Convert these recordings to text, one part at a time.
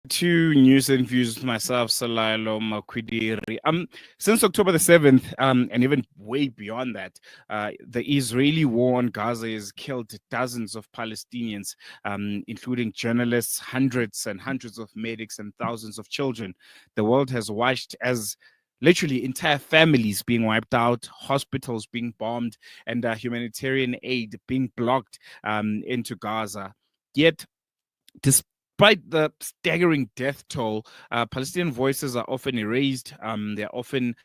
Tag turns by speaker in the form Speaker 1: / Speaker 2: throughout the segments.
Speaker 1: to news and views with myself, Salalo Makwidiri. Since October the 7th, and even way beyond that, the Israeli war on Gaza has killed dozens of Palestinians, including journalists, hundreds and hundreds of medics, and thousands of children. The world has watched as literally entire families being wiped out, hospitals being bombed, and humanitarian aid being blocked into Gaza. Yet, despite the staggering death toll, Palestinian voices are often erased. They're often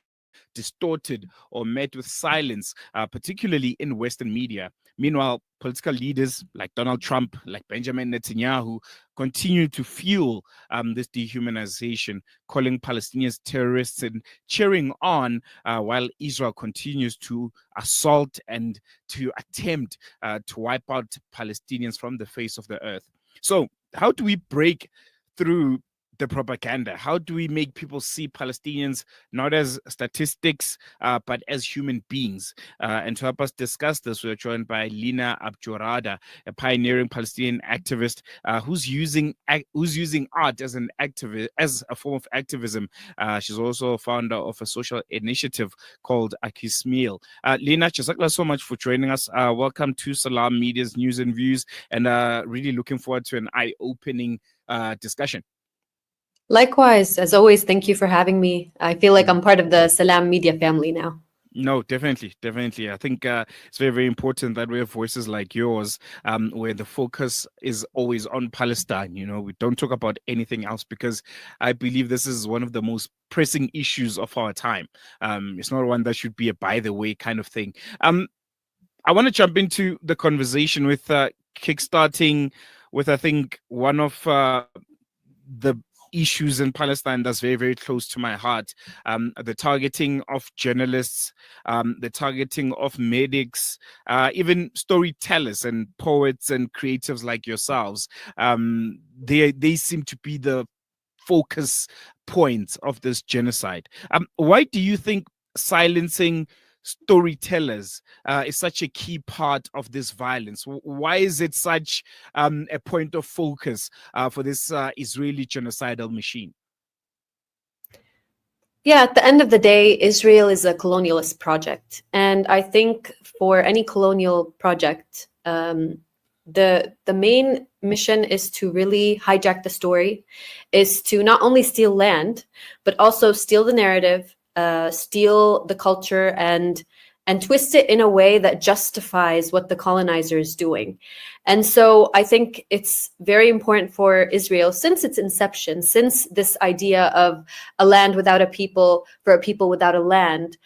Speaker 1: distorted or met with silence, particularly in Western media. Meanwhile, political leaders like Donald Trump, like Benjamin Netanyahu, continue to fuel this dehumanization, calling Palestinians terrorists and cheering on while Israel continues to assault and to attempt to wipe out Palestinians from the face of the earth. So, how do we break through the propaganda? How do we make people see Palestinians not as statistics, but as human beings? And to help us discuss this, we're joined by Linah, a pioneering Palestinian activist who's using art as an activist, as a form of activism. She's also a founder of a social initiative called Akismeal. Linah, Jazakallah so much for joining us. Welcome to Salam Media's News and Views, and really looking forward to an eye-opening discussion.
Speaker 2: Likewise, as always, thank you for having me. I feel like I'm part of the Salam Media family now.
Speaker 1: No, definitely. I think it's very, very important that we have voices like yours, where the focus is always on Palestine. You know, we don't talk about anything else because I believe this is one of the most pressing issues of our time. It's not one that should be a by the way kind of thing. I want to jump into the conversation with kickstarting with, I think, one of the issues in Palestine that's very, very close to my heart. The targeting of journalists, the targeting of medics, even storytellers and poets and creatives like yourselves. They seem to be the focus points of this genocide. Why do you think silencing storytellers is such a key part of this violence? Why is it such a point of focus for this Israeli genocidal machine?
Speaker 2: Yeah, at the end of the day, Israel is a colonialist project. And I think for any colonial project, the main mission is to really hijack the story, is to not only steal land, but also steal the narrative, steal the culture and twist it in a way that justifies what the colonizer is doing. And so I think it's very important for Israel, since its inception, since this idea of a land without a people for a people without a land,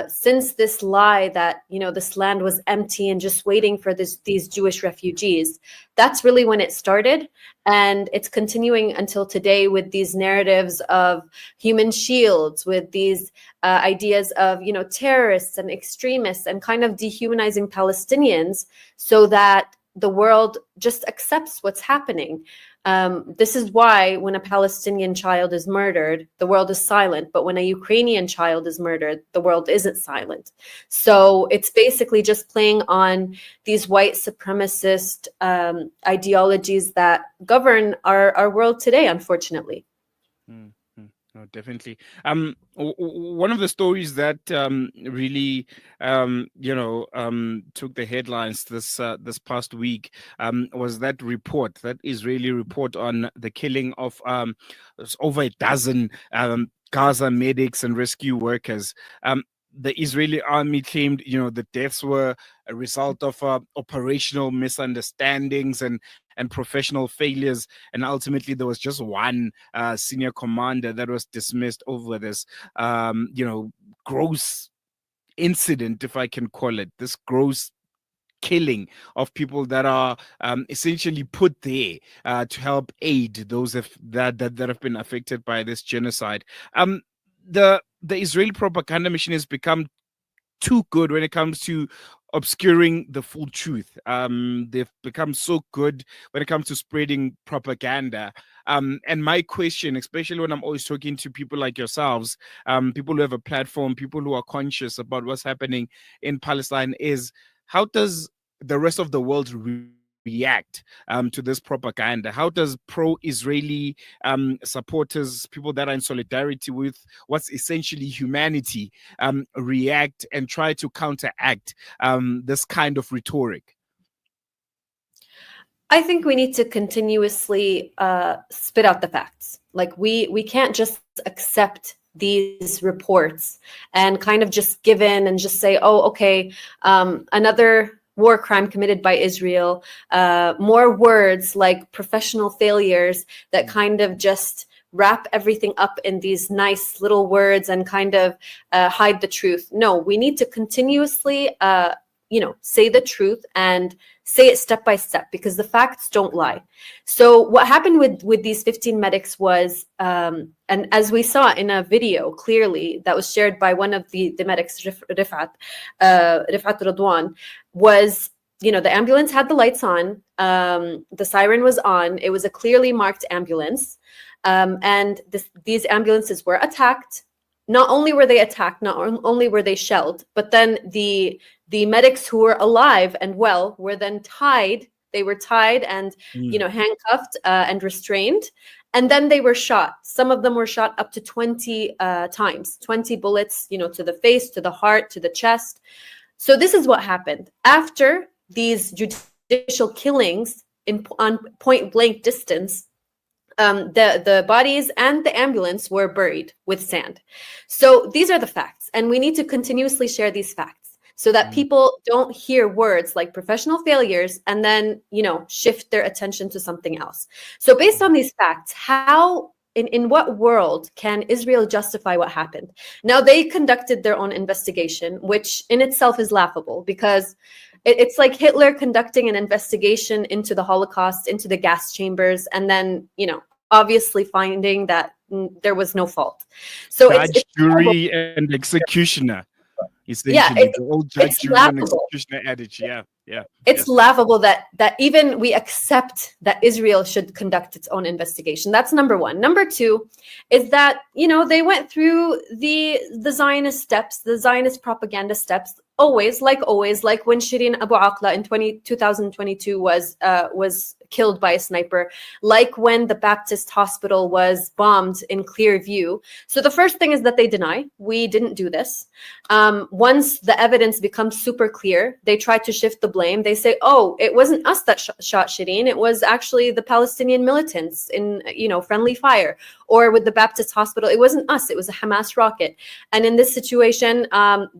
Speaker 2: since this lie that, you know, this land was empty and just waiting for these Jewish refugees, that's really when it started. And it's continuing until today with these narratives of human shields, with these ideas of, you know, terrorists and extremists, and kind of dehumanizing Palestinians so that the world just accepts what's happening. This is why when a Palestinian child is murdered, the world is silent. But when a Ukrainian child is murdered, the world isn't silent. So it's basically just playing on these white supremacist ideologies that govern our world today, unfortunately.
Speaker 1: No, definitely. One of the stories that really, took the headlines this past week was that report, that Israeli report on the killing of over a dozen Gaza medics and rescue workers. The Israeli army claimed, the deaths were a result of operational misunderstandings and professional failures, and ultimately there was just one senior commander that was dismissed over this, gross incident, if I can call it, this gross killing of people that are essentially put there to help aid those that have been affected by this genocide. The Israeli propaganda machine has become too good when it comes to obscuring the full truth. They've become so good when it comes to spreading propaganda. And my question, especially when I'm always talking to people like yourselves, people who have a platform, people who are conscious about what's happening in Palestine, is how does the rest of the world react to this propaganda? How does pro-Israeli supporters, people that are in solidarity with what's essentially humanity, react and try to counteract this kind of rhetoric?
Speaker 2: I think we need to continuously spit out the facts. Like we can't just accept these reports and kind of just give in and just say, oh, okay, another war crime committed by Israel, more words like professional failures that kind of just wrap everything up in these nice little words and kind of hide the truth. No, we need to continuously say the truth and say it step by step, because the facts don't lie. So what happened with these 15 medics was, and as we saw in a video clearly that was shared by one of the medics, Rifat Radwan, was, the ambulance had the lights on, the siren was on, it was a clearly marked ambulance, and these ambulances were attacked. Not only were they attacked, not only were they shelled, but then the medics who were alive and well were then tied. They were tied and, handcuffed and restrained. And then they were shot. Some of them were shot up to 20 times, 20 bullets, to the face, to the heart, to the chest. So this is what happened. After these judicial killings on point blank distance, the bodies and the ambulance were buried with sand. So these are the facts, and we need to continuously share these facts so that people don't hear words like professional failures and then, shift their attention to something else. So based on these facts, how, in what world can Israel justify what happened? Now, they conducted their own investigation, which in itself is laughable, because it's like Hitler conducting an investigation into the Holocaust, into the gas chambers, and then, obviously finding that there was no fault. So
Speaker 1: judge, jury, and executioner. Essentially, the old judge, jury, and executioner adage. Yeah.
Speaker 2: It's laughable that even we accept that Israel should conduct its own investigation. That's number one. Number two is that, they went through the Zionist steps, the Zionist propaganda steps, always, like when Shireen Abu Aqla in 2022 was killed by a sniper, like when the Baptist hospital was bombed in clear view. So the first thing is that they deny, we didn't do this. Once the evidence becomes super clear, they try to shift the blame. They say, oh, it wasn't us that shot Shireen. It was actually the Palestinian militants in, friendly fire. Or with the Baptist hospital, it wasn't us. It was a Hamas rocket. And in this situation,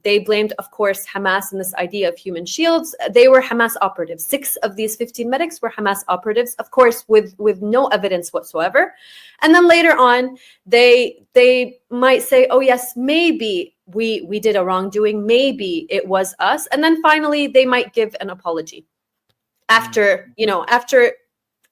Speaker 2: they blamed, of course, Hamas and this idea of human shields. They were Hamas operatives. 6 of these 15 medics were Hamas operatives, of course, with no evidence whatsoever. And then later on, they might say, oh, yes, maybe we did a wrongdoing. Maybe it was us. And then finally, they might give an apology. After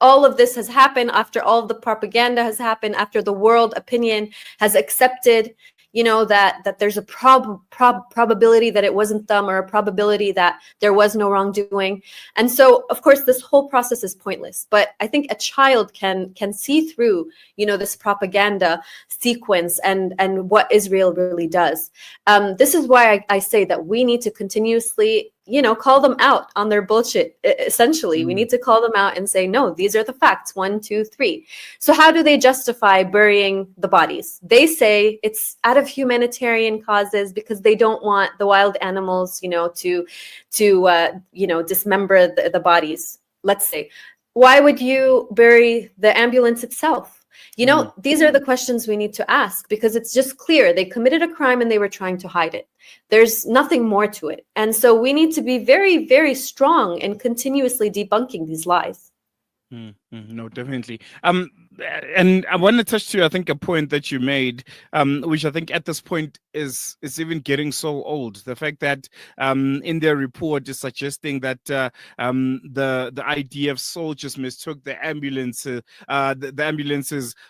Speaker 2: all of this has happened, after all of the propaganda has happened, after the world opinion has accepted, that there's a probability that it wasn't them, or a probability that there was no wrongdoing. And so, of course, this whole process is pointless. But I think a child can see through, this propaganda sequence and what Israel really does. This is why I say that we need to continuously call them out on their bullshit. Essentially, we need to call them out and say, no, these are the facts. 1, 2, 3. So how do they justify burying the bodies? They say it's out of humanitarian causes because they don't want the wild animals, to dismember the bodies. Let's say, why would you bury the ambulance itself? These are the questions we need to ask, because it's just clear they committed a crime and they were trying to hide it. There's nothing more to it. And so we need to be very, very strong in continuously debunking these lies.
Speaker 1: No, definitely. And I want to touch to, I think, a point that you made, which I think at this point is even getting so old. The fact that in their report is suggesting that the IDF soldiers mistook the ambulances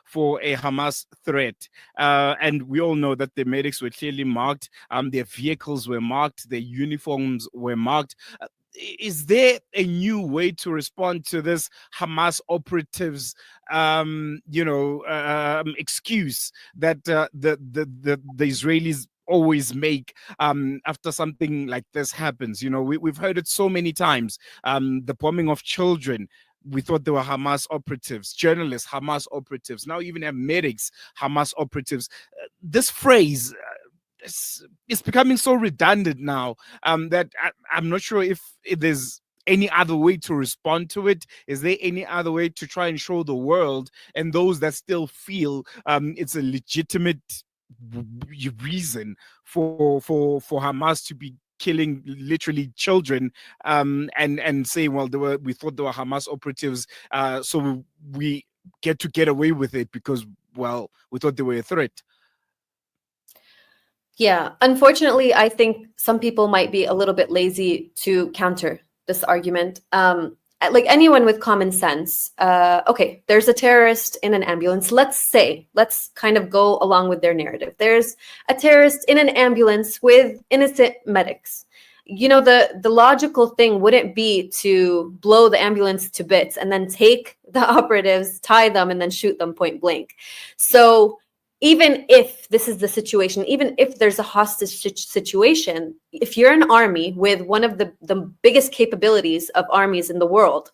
Speaker 1: for a Hamas threat, and we all know that the medics were clearly marked. Their vehicles were marked. Their uniforms were marked. Is there a new way to respond to this Hamas operatives, excuse that the Israelis always make after something like this happens. You know, we've heard it so many times. The bombing of children, we thought they were Hamas operatives, journalists, Hamas operatives. Now even have medics, Hamas operatives. This phrase it's becoming so redundant now that I'm not sure if there's any other way to respond to it. Is there any other way to try and show the world and those that still feel it's a legitimate reason for Hamas to be killing literally children and saying, well, we thought they were Hamas operatives, so we get away with it because, well, we thought they were a threat?
Speaker 2: Yeah, unfortunately, I think some people might be a little bit lazy to counter this argument. Like anyone with common sense, okay, there's a terrorist in an ambulance. Let's kind of go along with their narrative. There's a terrorist in an ambulance with innocent medics. You know, the logical thing wouldn't be to blow the ambulance to bits and then take the operatives, tie them, and then shoot them point blank. So even if this is the situation, even if there's a hostage situation, if you're an army with one of the biggest capabilities of armies in the world,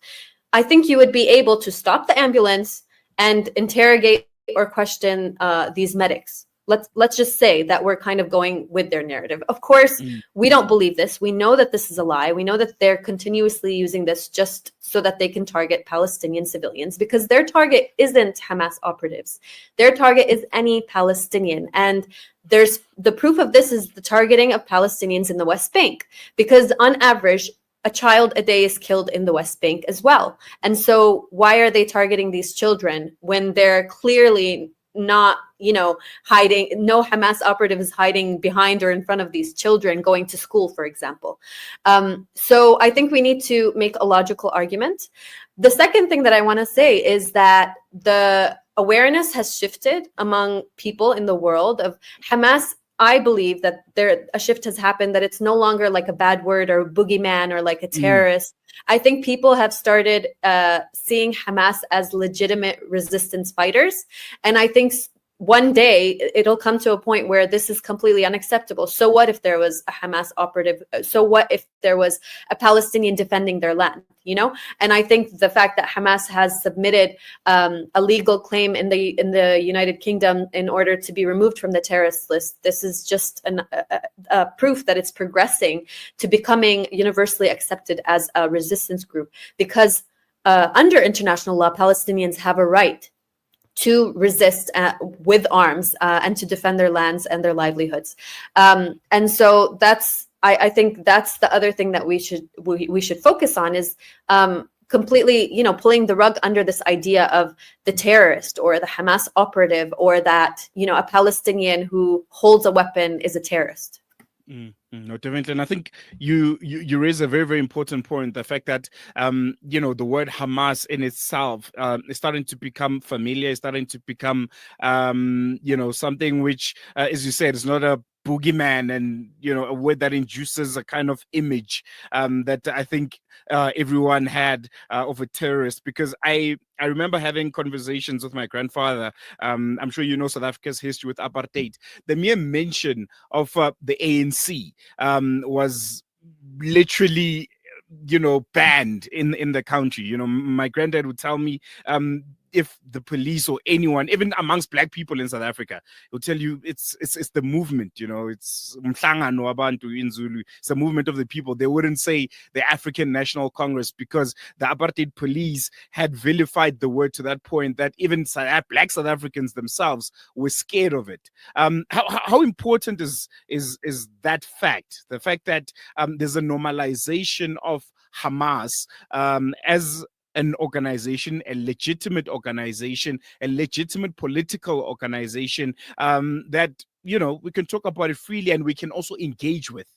Speaker 2: I think you would be able to stop the ambulance and interrogate or question these medics. Let's just say that we're kind of going with their narrative. Of course, we don't believe this. We know that this is a lie. We know that they're continuously using this just so that they can target Palestinian civilians, because their target isn't Hamas operatives. Their target is any Palestinian. And there's the proof of this is the targeting of Palestinians in the West Bank, because on average, a child a day is killed in the West Bank as well. And so why are they targeting these children when they're clearly not, hiding? No Hamas operative is hiding behind or in front of these children going to school, for example. So I think we need to make a logical argument. The second thing that I want to say is that the awareness has shifted among people in the world of Hamas. I believe that a shift has happened, that it's no longer like a bad word or a boogeyman or like a terrorist. I think people have started seeing Hamas as legitimate resistance fighters. And I think one day it'll come to a point where this is completely unacceptable. So what if there was a Hamas operative? So what if there was a Palestinian defending their land? And I think the fact that Hamas has submitted a legal claim in the United Kingdom in order to be removed from the terrorist list, this is just a proof that it's progressing to becoming universally accepted as a resistance group, because under international law, Palestinians have a right to resist with arms and to defend their lands and their livelihoods. And so I think that's the other thing that we should focus on is completely, pulling the rug under this idea of the terrorist or the Hamas operative, or that, a Palestinian who holds a weapon is a terrorist.
Speaker 1: No, definitely. And I think you raise a very, very important point. The fact that, the word Hamas in itself is starting to become familiar, is starting to become, something which, as you said, is not a boogeyman and, a word that induces a kind of image that I think everyone had of a terrorist. Because I remember having conversations with my grandfather. I'm sure you know South Africa's history with apartheid. The mere mention of the ANC was literally, banned in the country. My granddad would tell me if the police or anyone, even amongst black people in South Africa, will tell you it's the movement, it's umhlangano wabantu in Zulu. It's the movement of the people. They wouldn't say the African National Congress, because the apartheid police had vilified the word to that point that even black South Africans themselves were scared of it. How important is that fact? The fact that there's a normalization of Hamas as an organization, a legitimate political organization that, we can talk about it freely and we can also engage with.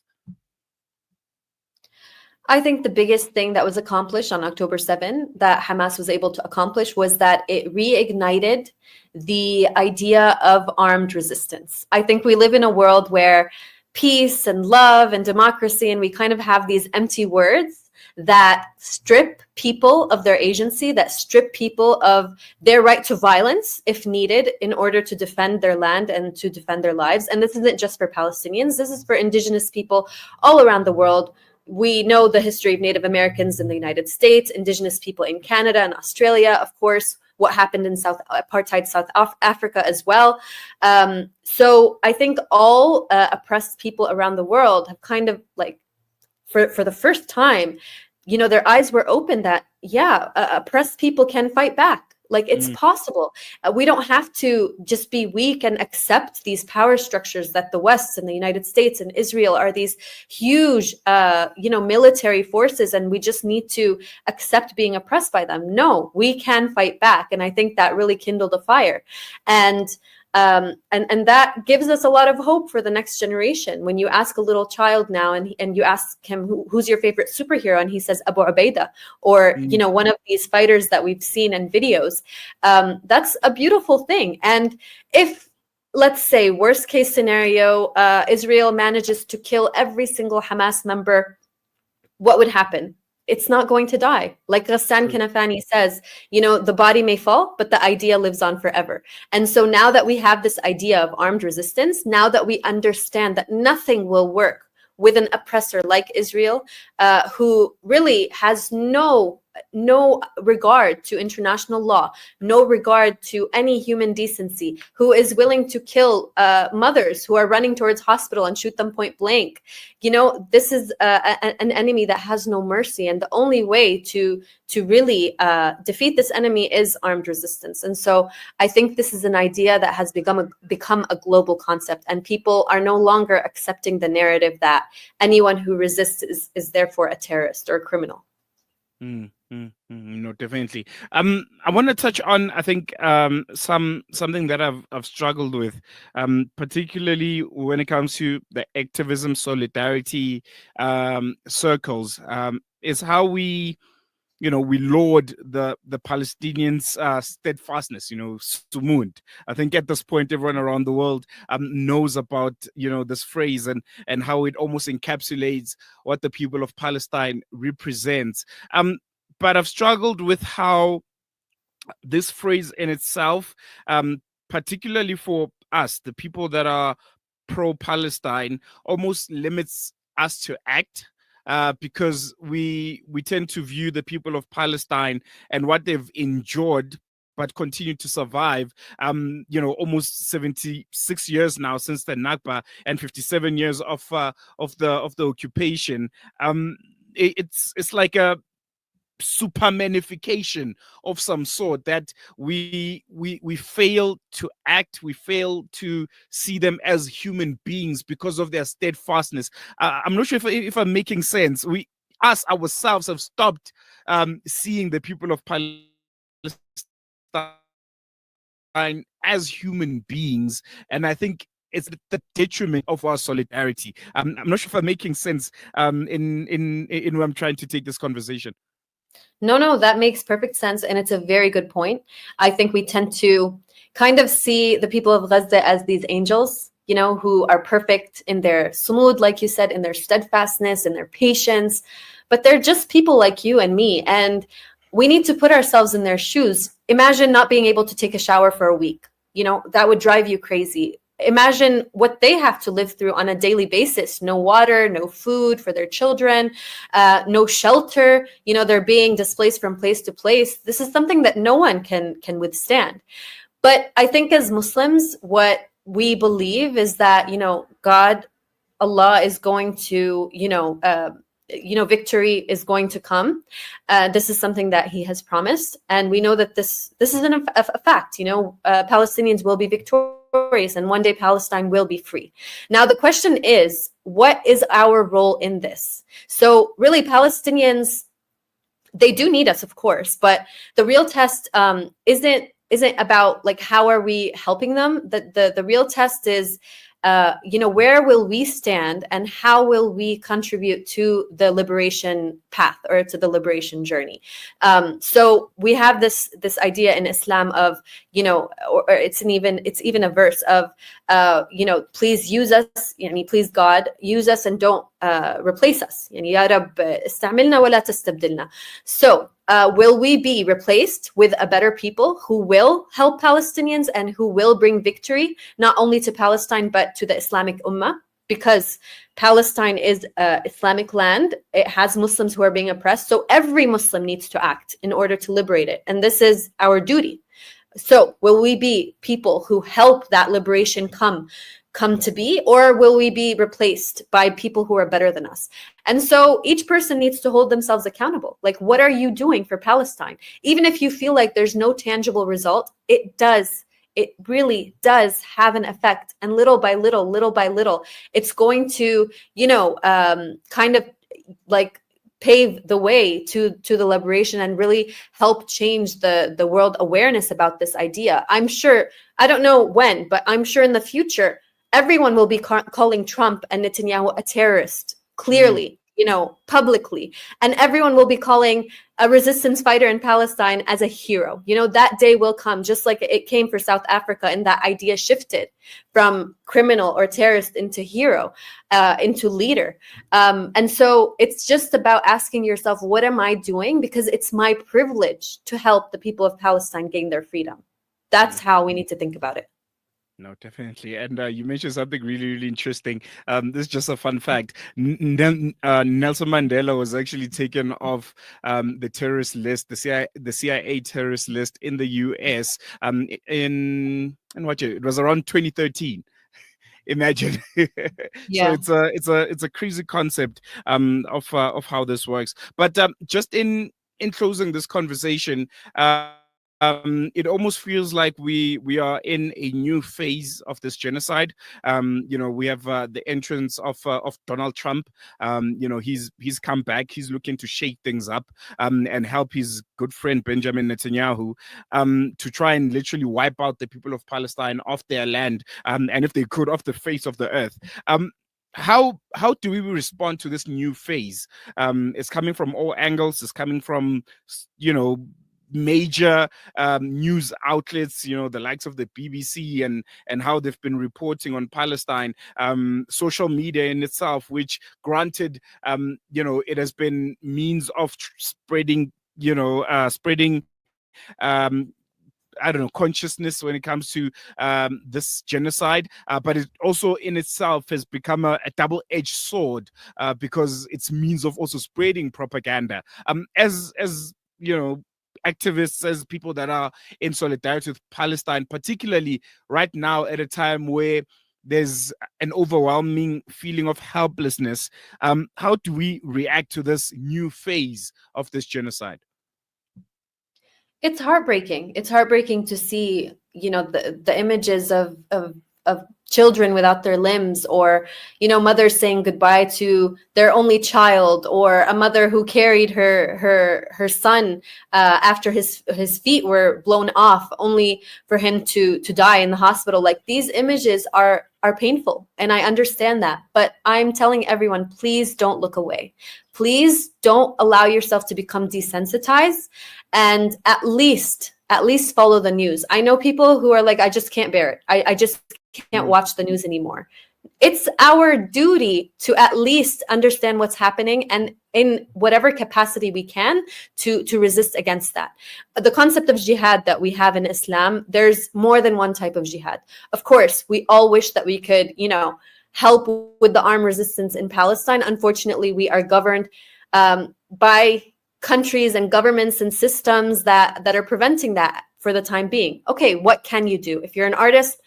Speaker 2: I think the biggest thing that was accomplished on October 7 that Hamas was able to accomplish was that it reignited the idea of armed resistance. I think we live in a world where peace and love and democracy, and we kind of have these empty words. that strip people of their agency, that strip people of their right to violence if needed in order to defend their land and to defend their lives. And this isn't just for Palestinians, this is for indigenous people all around the world. We know the history of Native Americans in the United States, indigenous people in Canada and Australia, of course, what happened in apartheid South Africa as well. So I think all oppressed people around the world have kind of like, for the first time, you know, their eyes were open that, yeah, oppressed people can fight back. Like, it's possible. We don't have to just be weak and accept these power structures that the West and the United States and Israel are these huge, you know, military forces, and we just need to accept being oppressed by them. No, we can fight back. And I think that really kindled a fire. And that gives us a lot of hope for the next generation. When you ask a little child now and you ask him, who's your favorite superhero? And he says Abu Ubaidah, or, you know, one of these fighters that we've seen in videos. That's a beautiful thing. And if, let's say, worst case scenario, Israel manages to kill every single Hamas member, what would happen? It's not going to die. Like Ghassan Kanafani says, you know, the body may fall, but the idea lives on forever. And so now that we have this idea of armed resistance, now that we understand that nothing will work with an oppressor like Israel, who really has no regard to international law, no regard to any human decency, who is willing to kill mothers who are running towards hospital and shoot them point blank. You know, this is an enemy that has no mercy, and the only way to really defeat this enemy is armed resistance. And so I think this is an idea that has become a global concept, and people are no longer accepting the narrative that anyone who resists is therefore a terrorist or a criminal.
Speaker 1: No, definitely. I want to touch on, I think, something that I've struggled with, particularly when it comes to the activism solidarity circles, is how we laud the Palestinians' steadfastness, sumud. I think at this point, everyone around the world knows about, this phrase and how it almost encapsulates what the people of Palestine represents. But I've struggled with how this phrase in itself, particularly for us, the people that are pro-Palestine, almost limits us to act. Because we tend to view the people of Palestine and what they've endured but continue to survive, almost 76 years now since the Nakba and 57 years of the occupation. It's like a supermanification of some sort that we fail to act, we fail to see them as human beings because of their steadfastness. I'm not sure if I'm making sense. We ourselves have stopped seeing the people of Palestine as human beings, and I think it's the detriment of our solidarity. I'm not sure if I'm making sense in where I'm trying to take this conversation.
Speaker 2: No, that makes perfect sense. And it's a very good point. I think we tend to kind of see the people of Gaza as these angels, who are perfect in their sumud, like you said, in their steadfastness, in their patience. But they're just people like you and me. And we need to put ourselves in their shoes. Imagine not being able to take a shower for a week. That would drive you crazy. Imagine what they have to live through on a daily basis. No water, no food for their children, no shelter. They're being displaced from place to place. This is something that no one can withstand. But I think as Muslims, what we believe is that, God, Allah is going to, victory is going to come. This is something that he has promised. And we know that this is a fact. Palestinians will be victorious. And one day Palestine will be free. Now, the question is, what is our role in this? So really, Palestinians, they do need us, of course, but the real test isn't about like how are we helping them. The real test is where will we stand and how will we contribute to the liberation path or to the liberation journey? So we have this idea in Islam of, or it's even a verse of, please use us, please God, use us and don't replace us. يعني يا رب استعملنا ولا تستبدلنا. So will we be replaced with a better people who will help Palestinians and who will bring victory not only to Palestine but to the Islamic Ummah? Because Palestine is an Islamic land. It has Muslims who are being oppressed. So every Muslim needs to act in order to liberate it. And this is our duty. So will we be people who help that liberation come to be, or will we be replaced by people who are better than us? And so each person needs to hold themselves accountable. Like, what are you doing for Palestine? Even if you feel like there's no tangible result, it really does have an effect. And little by little, it's going to, kind of like pave the way to the liberation and really help change the world awareness about this idea. I'm sure, I don't know when, but I'm sure in the future, everyone will be calling Trump and Netanyahu a terrorist, clearly, publicly. And everyone will be calling a resistance fighter in Palestine as a hero. That day will come, just like it came for South Africa, and that idea shifted from criminal or terrorist into hero, into leader. And so it's just about asking yourself, what am I doing? Because it's my privilege to help the people of Palestine gain their freedom. That's how we need to think about it.
Speaker 1: No, definitely. And you mentioned something really, really interesting. This is just a fun fact. Nelson Mandela was actually taken off the terrorist list, the CIA terrorist list in the US in what year? It was around 2013. Imagine.
Speaker 2: Yeah.
Speaker 1: So it's a crazy concept of how this works. But just in closing this conversation, it almost feels like we are in a new phase of this genocide. We have the entrance of Donald Trump. He's come back. He's looking to shake things up and help his good friend Benjamin Netanyahu to try and literally wipe out the people of Palestine off their land, and if they could, off the face of the earth. How do we respond to this new phase? It's coming from all angles. It's coming from major news outlets, the likes of the BBC and how they've been reporting on Palestine, social media in itself, which granted, it has been means of spreading consciousness when it comes to this genocide, but it also in itself has become a double-edged sword because it's means of also spreading propaganda. As activists, as people that are in solidarity with Palestine, particularly right now at a time where there's an overwhelming feeling of helplessness, how do we react to this new phase of this genocide?
Speaker 2: It's heartbreaking. It's heartbreaking to see, the images of children without their limbs, or mothers saying goodbye to their only child, or a mother who carried her son after his feet were blown off, only for him to die in the hospital. Like, these images are painful, and I understand that, but I'm telling everyone, please don't look away. Please don't allow yourself to become desensitized, and at least follow the news. I know people who are like, I just can't bear it. I just can't watch the news anymore. It's our duty to at least understand what's happening, and in whatever capacity we can to resist against that. The concept of jihad that we have in Islam, there's more than one type of jihad. Of course, we all wish that we could, help with the armed resistance in Palestine. Unfortunately, we are governed by countries and governments and systems that are preventing that for the time being. Okay, what can you do? If you're an artist,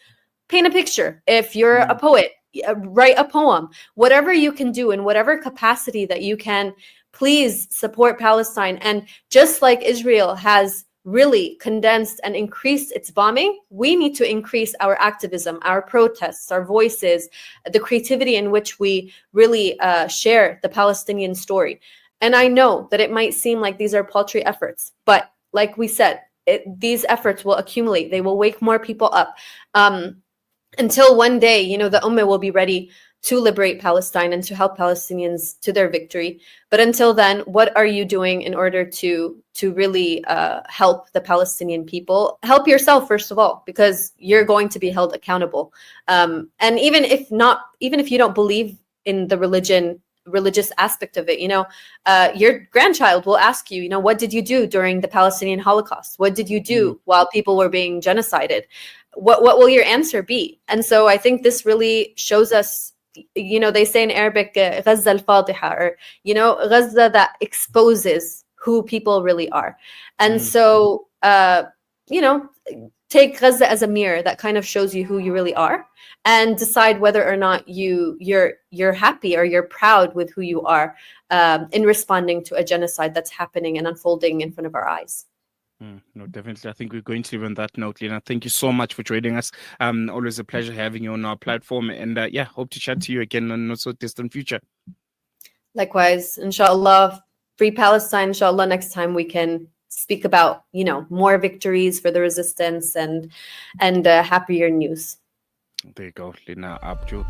Speaker 2: paint a picture. If you're a poet, write a poem. Whatever you can do in whatever capacity that you can, please support Palestine. And just like Israel has really condensed and increased its bombing, we need to increase our activism, our protests, our voices, the creativity in which we really share the Palestinian story. And I know that it might seem like these are paltry efforts, but like we said, these efforts will accumulate. They will wake more people up. Until one day, the Ummah will be ready to liberate Palestine and to help Palestinians to their victory. But until then, what are you doing in order to really help the Palestinian people? Help yourself, first of all, because you're going to be held accountable. And even if you don't believe in the religion religious aspect of it. Your grandchild will ask you, what did you do during the Palestinian Holocaust? What did you do while people were being genocided? What will your answer be? And so I think this really shows us, they say in Arabic, Gaza al-Fatiha, or, Gaza that exposes who people really are. And so, take Gaza as a mirror that kind of shows you who you really are, and decide whether or not you're happy or you're proud with who you are in responding to a genocide that's happening and unfolding in front of our eyes.
Speaker 1: No, definitely. I think we're going to leave on that note, Linah. Thank you so much for joining us. Always a pleasure having you on our platform. And hope to chat to you again in not so distant future.
Speaker 2: Likewise, inshallah, free Palestine. Inshallah, next time we can speak about, more victories for the resistance and happier news.
Speaker 1: There you go, Linah Abdul.